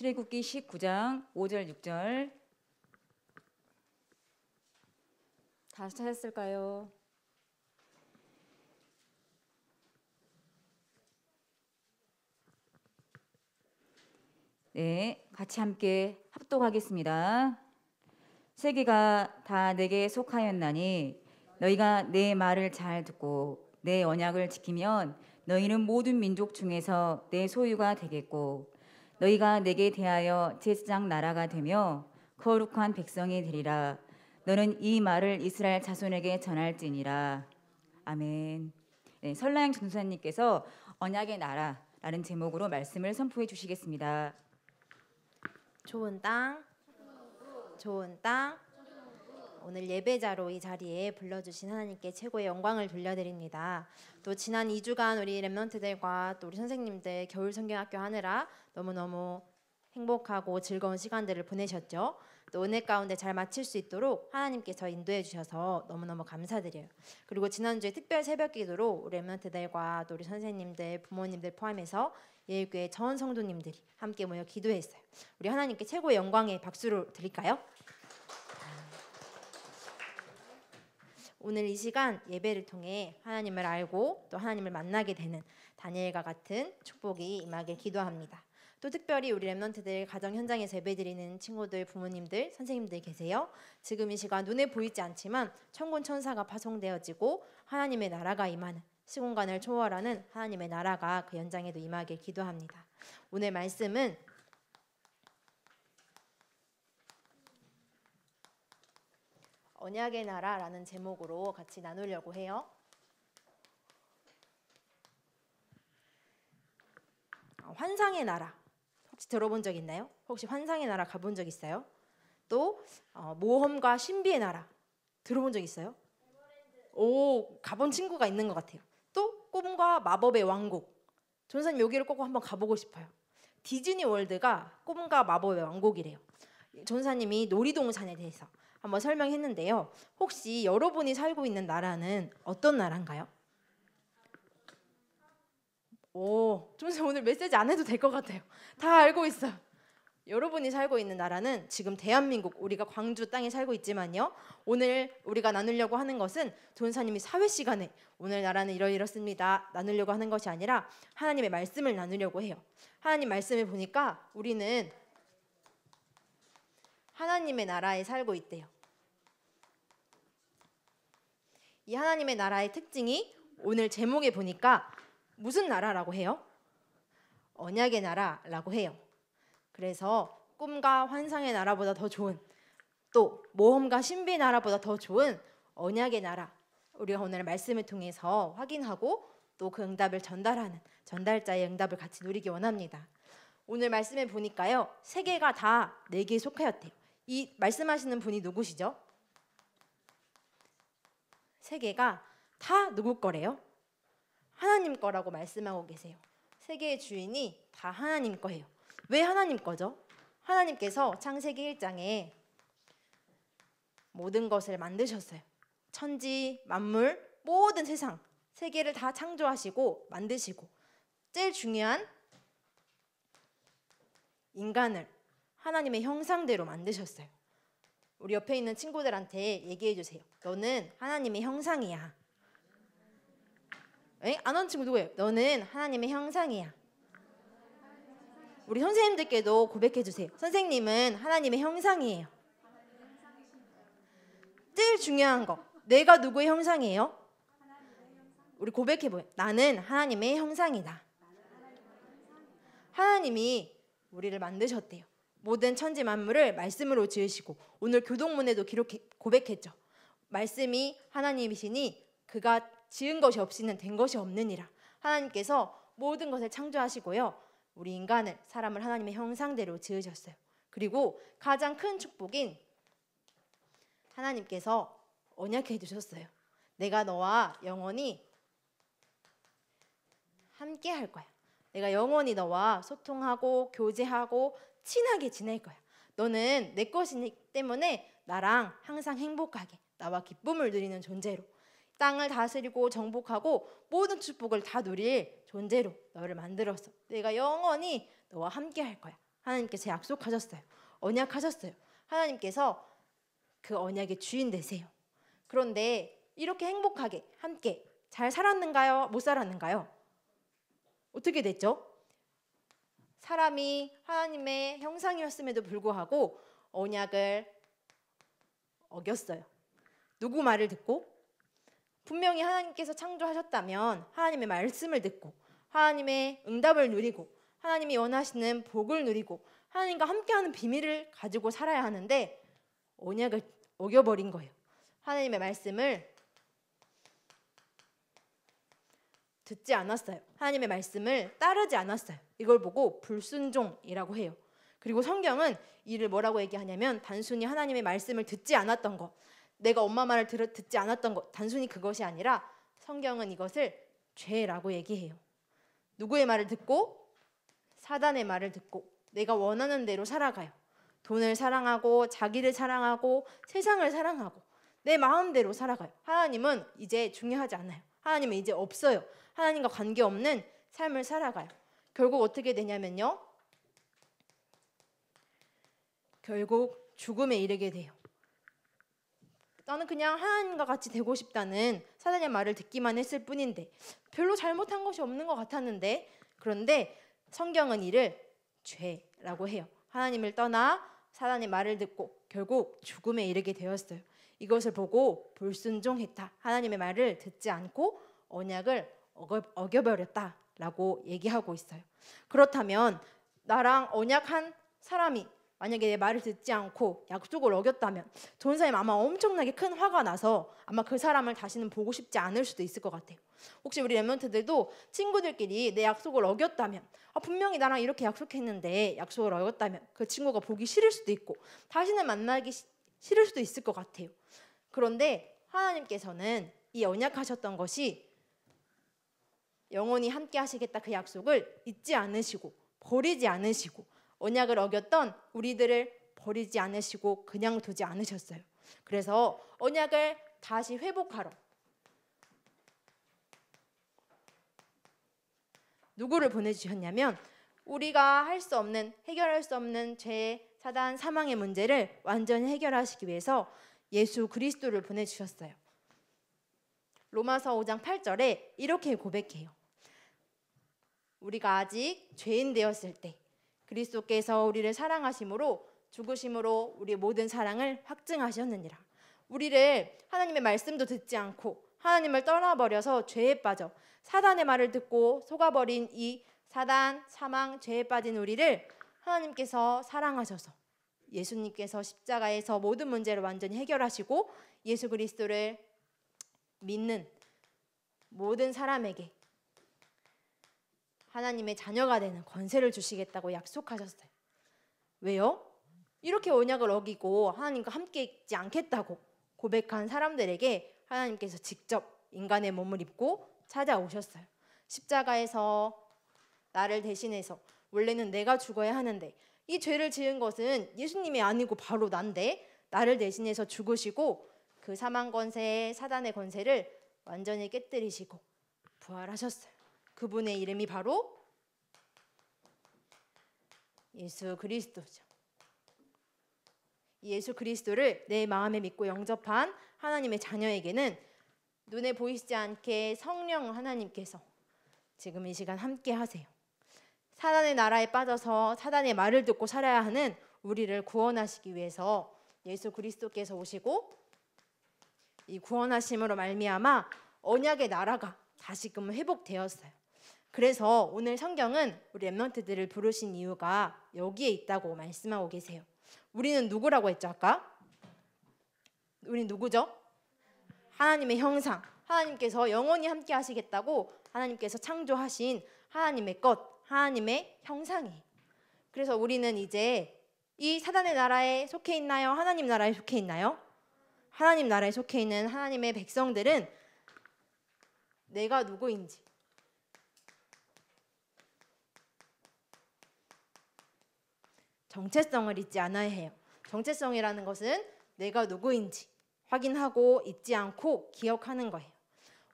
출애굽기 19장 5절 6절 다시 찾았을까요? 네, 같이 함께 합독하겠습니다. 세계가 다 내게 속하였나니 너희가 내 말을 잘 듣고 내 언약을 지키면 너희는 모든 민족 중에서 내 소유가 되겠고 너희가 내게 대하여 제사장 나라가 되며 거룩한 백성이 되리라. 너는 이 말을 이스라엘 자손에게 전할지니라. 아멘. 네, 설라영 전도사님께서 언약의 나라라는 제목으로 말씀을 선포해 주시겠습니다. 좋은 땅, 좋은 땅. 오늘 예배자로 이 자리에 불러주신 하나님께 최고의 영광을 돌려드립니다. 또 지난 2주간 우리 랩런트들과 또 우리 선생님들 겨울 성경학교 하느라 너무너무 행복하고 즐거운 시간들을 보내셨죠. 또 은혜 가운데 잘 마칠 수 있도록 하나님께서 인도해 주셔서 너무너무 감사드려요. 그리고 지난주에 특별 새벽 기도로 우리 랩런트들과 또 우리 선생님들, 부모님들 포함해서 예일교회 전 성도님들이 함께 모여 기도했어요. 우리 하나님께 최고의 영광의 박수를 드릴까요? 오늘 이 시간 예배를 통해 하나님을 알고 또 하나님을 만나게 되는 다니엘과 같은 축복이 임하길 기도합니다. 또 특별히 우리 랩런트들 가정 현장에서 예배드리는 친구들, 부모님들, 선생님들 계세요. 지금 이 시간 눈에 보이지 않지만 천군 천사가 파송되어지고 하나님의 나라가 임하는, 시공간을 초월하는 하나님의 나라가 그 현장에도 임하길 기도합니다. 오늘 말씀은 언약의 나라라는 제목으로 같이 나누려고 해요. 환상의 나라 혹시 들어본 적 있나요? 혹시 환상의 나라 가본 적 있어요? 또 모험과 신비의 나라 들어본 적 있어요? 오, 가본 친구가 있는 것 같아요. 또 꿈과 마법의 왕국. 전사님 여기를 꼭 한번 가보고 싶어요. 디즈니 월드가 꿈과 마법의 왕국이래요. 전사님이 놀이동산에 대해서 한번 설명했는데요. 혹시 여러분이 살고 있는 나라는 어떤 나라인가요? 오, 전사 오늘 메시지 안 해도 될 것 같아요. 다 알고 있어요. 여러분이 살고 있는 나라는 지금 대한민국, 우리가 광주 땅에 살고 있지만요. 오늘 우리가 나누려고 하는 것은 전사님이 사회 시간에 오늘 나라는 이렇습니다 나누려고 하는 것이 아니라 하나님의 말씀을 나누려고 해요. 하나님 말씀을 보니까 우리는 하나님의 나라에 살고 있대요. 이 하나님의 나라의 특징이 오늘 제목에 보니까 무슨 나라라고 해요? 언약의 나라라고 해요. 그래서 꿈과 환상의 나라보다 더 좋은, 또 모험과 신비의 나라보다 더 좋은 언약의 나라, 우리가 오늘 말씀을 통해서 확인하고 또 그 응답을 전달하는 전달자의 응답을 같이 누리기 원합니다. 오늘 말씀에 보니까요, 세계가 다 내게 속하였대요. 이 말씀하시는 분이 누구시죠? 세계가 다 누구 거래요? 하나님 거라고 말씀하고 계세요. 세계의 주인이 다 하나님 거예요. 왜 하나님 거죠? 하나님께서 창세기 1장에 모든 것을 만드셨어요. 천지, 만물, 모든 세상, 세계를 다 창조하시고 만드시고 제일 중요한 인간을 하나님의 형상대로 만드셨어요. 우리 옆에 있는 친구들한테 얘기해 주세요. 너는 하나님의 형상이야. 에? 안 하는 친구 누구예요? 너는 하나님의 형상이야. 우리 선생님들께도 고백해 주세요. 선생님은 하나님의 형상이에요. 제일 중요한 거, 내가 누구의 형상이에요? 우리 고백해 보요. 나는 하나님의 형상이다. 하나님이 우리를 만드셨대요. 모든 천지 만물을 말씀으로 지으시고 오늘 교동문에도 고백했죠. 말씀이 하나님이시니 그가 지은 것이 없이는 된 것이 없느니라. 하나님께서 모든 것을 창조하시고요. 우리 인간을, 사람을 하나님의 형상대로 지으셨어요. 그리고 가장 큰 축복인 하나님께서 언약해 주셨어요. 내가 너와 영원히 함께 할 거야. 내가 영원히 너와 소통하고 교제하고 친하게 지낼 거야. 너는 내 것이기 때문에 나랑 항상 행복하게, 나와 기쁨을 누리는 존재로, 땅을 다스리고 정복하고 모든 축복을 다 누릴 존재로 너를 만들었어. 내가 영원히 너와 함께 할 거야. 하나님께서 약속하셨어요. 언약하셨어요. 하나님께서 그 언약의 주인 되세요. 그런데 이렇게 행복하게 함께 잘 살았는가요? 못 살았는가요? 어떻게 됐죠? 사람이 하나님의 형상이었음에도 불구하고 언약을 어겼어요. 누구 말을 듣고? 분명히 하나님께서 창조하셨다면 하나님의 말씀을 듣고 하나님의 응답을 누리고 하나님이 원하시는 복을 누리고 하나님과 함께하는 비밀을 가지고 살아야 하는데 언약을 어겨버린 거예요. 하나님의 말씀을 듣지 않았어요. 하나님의 말씀을 따르지 않았어요. 이걸 보고 불순종이라고 해요. 그리고 성경은 이를 뭐라고 얘기하냐면 단순히 하나님의 말씀을 듣지 않았던 것, 내가 엄마 말을 듣지 않았던 것, 단순히 그것이 아니라 성경은 이것을 죄라고 얘기해요. 누구의 말을 듣고? 사단의 말을 듣고 내가 원하는 대로 살아가요. 돈을 사랑하고 자기를 사랑하고 세상을 사랑하고 내 마음대로 살아가요. 하나님은 이제 중요하지 않아요. 하나님은 이제 없어요. 하나님과 관계없는 삶을 살아가요. 결국 어떻게 되냐면요. 결국 죽음에 이르게 돼요. 나는 그냥 하나님과 같이 되고 싶다는 사단의 말을 듣기만 했을 뿐인데 별로 잘못한 것이 없는 것 같았는데 그런데 성경은 이를 죄라고 해요. 하나님을 떠나 사단의 말을 듣고 결국 죽음에 이르게 되었어요. 이것을 보고 불순종했다. 하나님의 말을 듣지 않고 언약을 어겨버렸다라고 얘기하고 있어요. 그렇다면 나랑 언약한 사람이 만약에 내 말을 듣지 않고 약속을 어겼다면 전사님 아마 엄청나게 큰 화가 나서 아마 그 사람을 다시는 보고 싶지 않을 수도 있을 것 같아요. 혹시 우리 렘넌트들도 친구들끼리 내 약속을 어겼다면 분명히 나랑 이렇게 약속했는데 약속을 어겼다면 그 친구가 보기 싫을 수도 있고 다시는 만나기 싫을 수도 있을 것 같아요. 그런데 하나님께서는 이 언약하셨던 것이 영원히 함께 하시겠다 그 약속을 잊지 않으시고 버리지 않으시고 언약을 어겼던 우리들을 버리지 않으시고 그냥 두지 않으셨어요. 그래서 언약을 다시 회복하러 누구를 보내주셨냐면 우리가 할 수 없는 해결할 수 없는 죄, 사단, 사망의 문제를 완전히 해결하시기 위해서 예수 그리스도를 보내주셨어요. 로마서 5장 8절에 이렇게 고백해요. 우리가 아직 죄인 되었을 때 그리스도께서 우리를 사랑하심으로 죽으심으로 우리 모든 사랑을 확증하셨느니라. 우리를 하나님의 말씀도 듣지 않고 하나님을 떠나버려서 죄에 빠져 사단의 말을 듣고 속아버린 이 사단, 사망, 죄에 빠진 우리를 하나님께서 사랑하셔서 예수님께서 십자가에서 모든 문제를 완전히 해결하시고 예수 그리스도를 믿는 모든 사람에게 하나님의 자녀가 되는 권세를 주시겠다고 약속하셨어요. 왜요? 이렇게 언약을 어기고 하나님과 함께 있지 않겠다고 고백한 사람들에게 하나님께서 직접 인간의 몸을 입고 찾아오셨어요. 십자가에서 나를 대신해서 원래는 내가 죽어야 하는데 이 죄를 지은 것은 예수님이 아니고 바로 난데 나를 대신해서 죽으시고 그 사망 권세, 사단의 권세를 완전히 깨뜨리시고 부활하셨어요. 그분의 이름이 바로 예수 그리스도죠. 예수 그리스도를 내 마음에 믿고 영접한 하나님의 자녀에게는 눈에 보이지 않게 성령 하나님께서 지금 이 시간 함께 하세요. 사단의 나라에 빠져서 사단의 말을 듣고 살아야 하는 우리를 구원하시기 위해서 예수 그리스도께서 오시고 이 구원하심으로 말미암아 언약의 나라가 다시금 회복되었어요. 그래서 오늘 성경은 우리 렘넌트들을 부르신 이유가 여기에 있다고 말씀하고 계세요. 우리는 누구라고 했죠 아까? 우린 누구죠? 하나님의 형상. 하나님께서 영원히 함께 하시겠다고 하나님께서 창조하신 하나님의 것, 하나님의 형상이에요. 그래서 우리는 이제 이 사단의 나라에 속해 있나요? 하나님 나라에 속해 있나요? 하나님 나라에 속해 있는 하나님의 백성들은 내가 누구인지 정체성을 잊지 않아야 해요. 정체성이라는 것은 내가 누구인지 확인하고 잊지 않고 기억하는 거예요.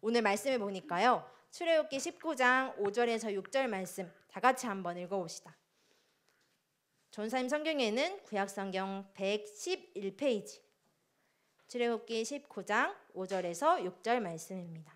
오늘 말씀을 보니까요. 출애굽기 19장 5절에서 6절 말씀 다 같이 한번 읽어봅시다. 전사님 성경에는 구약성경 111페이지 출애굽기 19장 5절에서 6절 말씀입니다.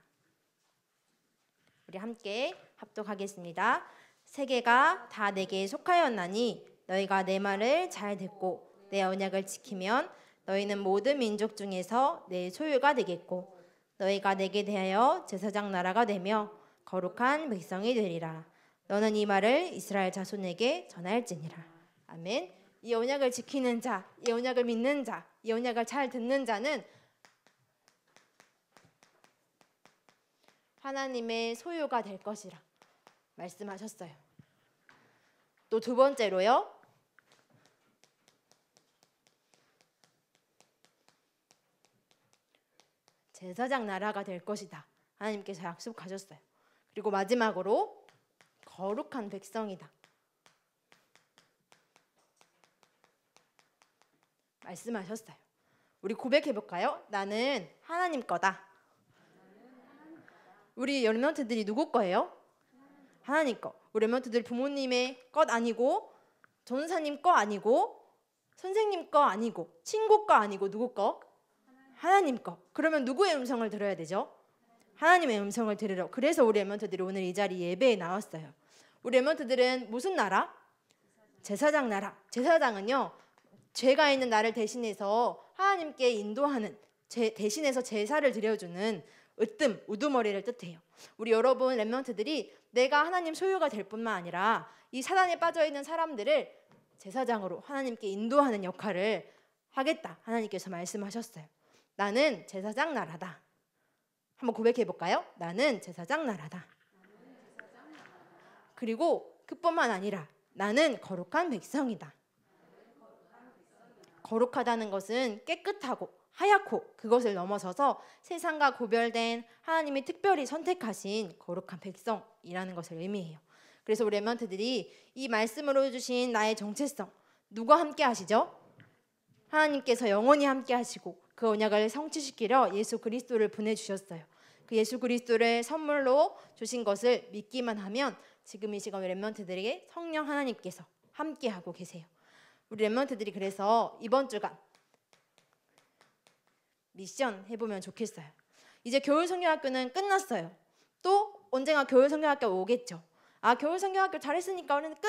우리 함께 합독하겠습니다. 세계가 다 내게 속하였나니 너희가 내 말을 잘 듣고 내 언약을 지키면 너희는 모든 민족 중에서 내 소유가 되겠고 너희가 내게 대하여 제사장 나라가 되며 거룩한 백성이 되리라. 너는 이 말을 이스라엘 자손에게 전할지니라. 아멘. 이 언약을 지키는 자, 이 언약을 믿는 자, 이 언약을 잘 듣는 자는 하나님의 소유가 될 것이라 말씀하셨어요. 또 두 번째로요. 제사장 나라가 될 것이다. 하나님께서 약속하셨어요. 그리고 마지막으로 거룩한 백성이다. 말씀하셨어요. 우리 고백해 볼까요? 나는 하나님 거다. 우리 렘넌트들이 누구 거예요? 하나님 거. 우리 렘넌트들 부모님의 것 아니고 전사님 거 아니고 선생님 거 아니고 친구 거 아니고 누구 거? 하나님 거. 그러면 누구의 음성을 들어야 되죠? 하나님의 음성을 들으러. 그래서 우리 렘넌트들이 오늘 이 자리 예배에 나왔어요. 우리 렘넌트들은 무슨 나라? 제사장 나라. 제사장은요, 죄가 있는 나를 대신해서 하나님께 인도하는, 대신해서 제사를 드려주는 으뜸, 우두머리를 뜻해요. 우리 여러분 렘넌트들이 내가 하나님 소유가 될 뿐만 아니라 이 사단에 빠져있는 사람들을 제사장으로 하나님께 인도하는 역할을 하겠다. 하나님께서 말씀하셨어요. 나는 제사장 나라다. 한번 고백해 볼까요? 나는 제사장 나라다. 그리고 그뿐만 아니라 나는 거룩한 백성이다. 거룩하다는 것은 깨끗하고 하얗고 그것을 넘어서서 세상과 구별된 하나님이 특별히 선택하신 거룩한 백성이라는 것을 의미해요. 그래서 우리 렘넌트들이 이 말씀으로 주신 나의 정체성, 누가 함께 하시죠? 하나님께서 영원히 함께 하시고 그 언약을 성취시키려 예수 그리스도를 보내주셨어요. 그 예수 그리스도를 선물로 주신 것을 믿기만 하면 지금 이 시간 우리 렘넌트들에게 성령 하나님께서 함께 하고 계세요. 우리 렘넌트들이 그래서 이번 주간 미션 해보면 좋겠어요. 이제 겨울 성경학교는 끝났어요. 또 언젠가 겨울 성경학교 오겠죠. 아, 겨울 성경학교 잘했으니까 우리는 끝!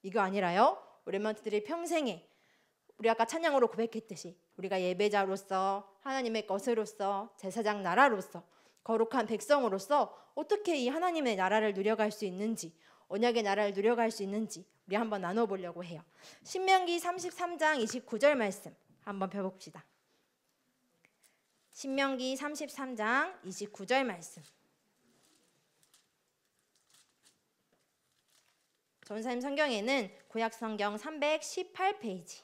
이거 아니라요. 우리 렘넌트들이 평생에 우리 아까 찬양으로 고백했듯이 우리가 예배자로서 하나님의 것으로서 제사장 나라로서 거룩한 백성으로서 어떻게 이 하나님의 나라를 누려갈 수 있는지, 언약의 나라를 누려갈 수 있는지 우리 한번 나눠보려고 해요. 신명기 33장 29절 말씀 한번 펴봅시다. 신명기 33장 29절 말씀. 전사님 성경에는 구약 성경 318페이지.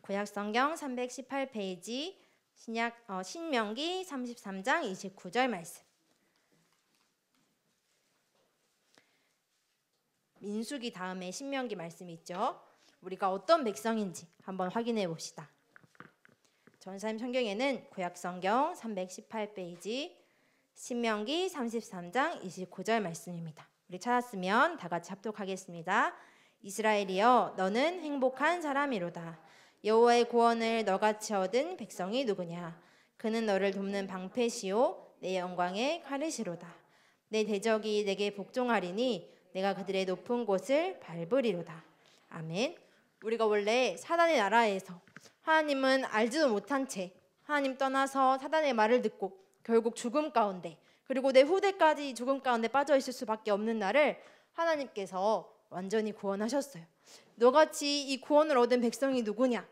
구약 성경 318페이지 신명기 33장 29절 말씀. 민수기 다음에 신명기 말씀이 있죠. 우리가 어떤 백성인지 한번 확인해 봅시다. 전사님 성경에는 구약 성경 318페이지 신명기 33장 29절 말씀입니다. 우리 찾았으면 다 같이 합독하겠습니다. 이스라엘이여 너는 행복한 사람이로다. 여호와의 구원을 너같이 얻은 백성이 누구냐? 그는 너를 돕는 방패시요 내 영광의 칼이시로다. 내 대적이 내게 복종하리니 내가 그들의 높은 곳을 밟으리로다. 아멘. 우리가 원래 사단의 나라에서 하나님은 알지도 못한 채 하나님 떠나서 사단의 말을 듣고 결국 죽음 가운데, 그리고 내 후대까지 죽음 가운데 빠져 있을 수밖에 없는 나를 하나님께서 완전히 구원하셨어요. 너같이 이 구원을 얻은 백성이 누구냐?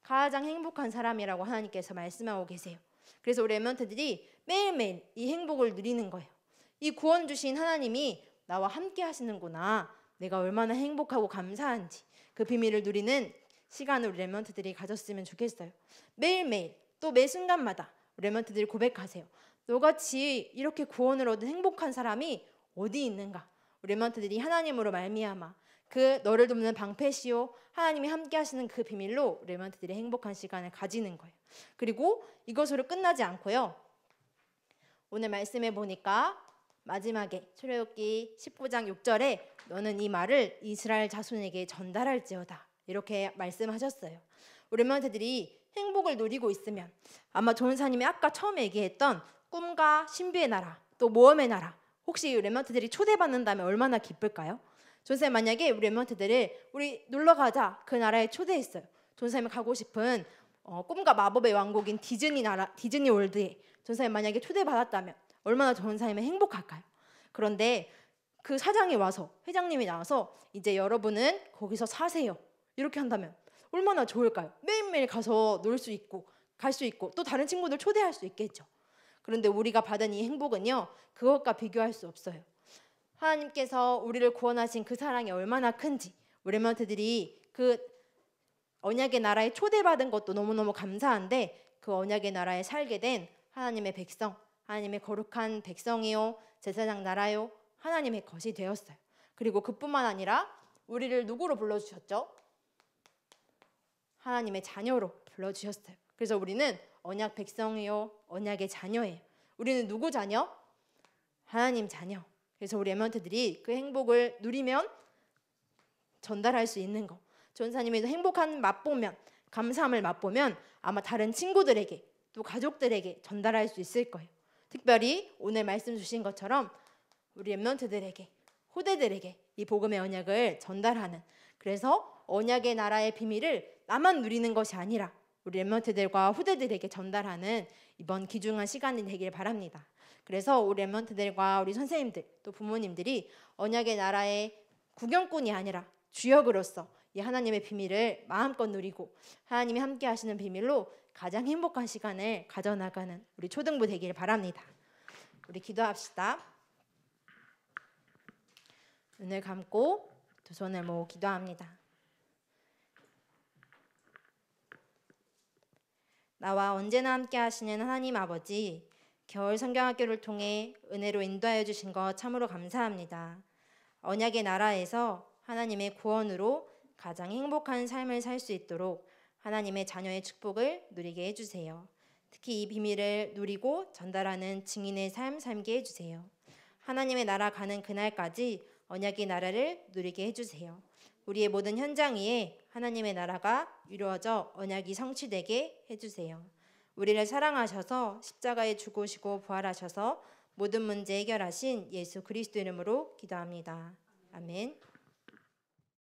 가장 행복한 사람이라고 하나님께서 말씀하고 계세요. 그래서 우리 렘넌트들이 매일매일 이 행복을 누리는 거예요. 이 구원 주신 하나님이 나와 함께 하시는구나. 내가 얼마나 행복하고 감사한지 그 비밀을 누리는 시간을 우리 렘넌트들이 가졌으면 좋겠어요. 매일매일 또 매 순간마다 우리 렘넌트들이 고백하세요. 너같이 이렇게 구원을 얻은 행복한 사람이 어디 있는가? 우리 렘넌트들이 하나님으로 말미암아 그 너를 돕는 방패시요 하나님이 함께 하시는 그 비밀로 렘넌트들이 행복한 시간을 가지는 거예요. 그리고 이것으로 끝나지 않고요. 오늘 말씀해 보니까 마지막에 출애굽기 19장 6절에 너는 이 말을 이스라엘 자손에게 전달할지어다 이렇게 말씀하셨어요. 우리 렘넌트들이 행복을 누리고 있으면 아마 조은사님이 아까 처음에 얘기했던 꿈과 신비의 나라 또 모험의 나라 혹시 렘넌트들이 초대받는다면 얼마나 기쁠까요? 조은사님 만약에 우리 렘넌트들을 우리 놀러 가자 그 나라에 초대했어요. 조은사님이 가고 싶은 꿈과 마법의 왕국인 디즈니 월드에 조은사님 만약에 초대받았다면 얼마나 조은사님은 행복할까요? 그런데 그 사장이 와서 회장님이 나와서 이제 여러분은 거기서 사세요 이렇게 한다면 얼마나 좋을까요? 매일매일 가서 놀 수 있고 갈 수 있고 또 다른 친구들 초대할 수 있겠죠. 그런데 우리가 받은 이 행복은요 그것과 비교할 수 없어요. 하나님께서 우리를 구원하신 그 사랑이 얼마나 큰지 우리 렘넌트들이 그 언약의 나라에 초대받은 것도 너무너무 감사한데 그 언약의 나라에 살게 된 하나님의 백성 하나님의 거룩한 백성이요 제사장 나라요 하나님의 것이 되었어요. 그리고 그뿐만 아니라 우리를 누구로 불러주셨죠? 하나님의 자녀로 불러주셨어요. 그래서 우리는 언약 백성이요 언약의 자녀예요. 우리는 누구 자녀? 하나님 자녀. 그래서 우리 렘넌트들이 그 행복을 누리면 전달할 수 있는 거 전사님이 행복한 맛보면 감사함을 맛보면 아마 다른 친구들에게 또 가족들에게 전달할 수 있을 거예요. 특별히 오늘 말씀 주신 것처럼 우리 렘넌트들에게 후대들에게 이 복음의 언약을 전달하는 그래서 언약의 나라의 비밀을 나만 누리는 것이 아니라 우리 렘넌트들과 후대들에게 전달하는 이번 귀중한 시간이 되길 바랍니다. 그래서 우리 렘넌트들과 우리 선생님들 또 부모님들이 언약의 나라의 구경꾼이 아니라 주역으로서 이 하나님의 비밀을 마음껏 누리고 하나님이 함께 하시는 비밀로 가장 행복한 시간을 가져나가는 우리 초등부 되길 바랍니다. 우리 기도합시다. 눈을 감고 두 손을 모으고 기도합니다. 나와 언제나 함께 하시는 하나님 아버지, 겨울 성경학교를 통해 은혜로 인도하여 주신 것 참으로 감사합니다. 언약의 나라에서 하나님의 구원으로 가장 행복한 삶을 살 수 있도록 하나님의 자녀의 축복을 누리게 해주세요. 특히 이 비밀을 누리고 전달하는 증인의 삶 살게 해주세요. 하나님의 나라 가는 그날까지 언약의 나라를 누리게 해주세요. 우리의 모든 현장 위에 하나님의 나라가 이루어져 언약이 성취되게 해주세요. 우리를 사랑하셔서 십자가에 죽으시고 부활하셔서 모든 문제 해결하신 예수 그리스도 이름으로 기도합니다. 아멘.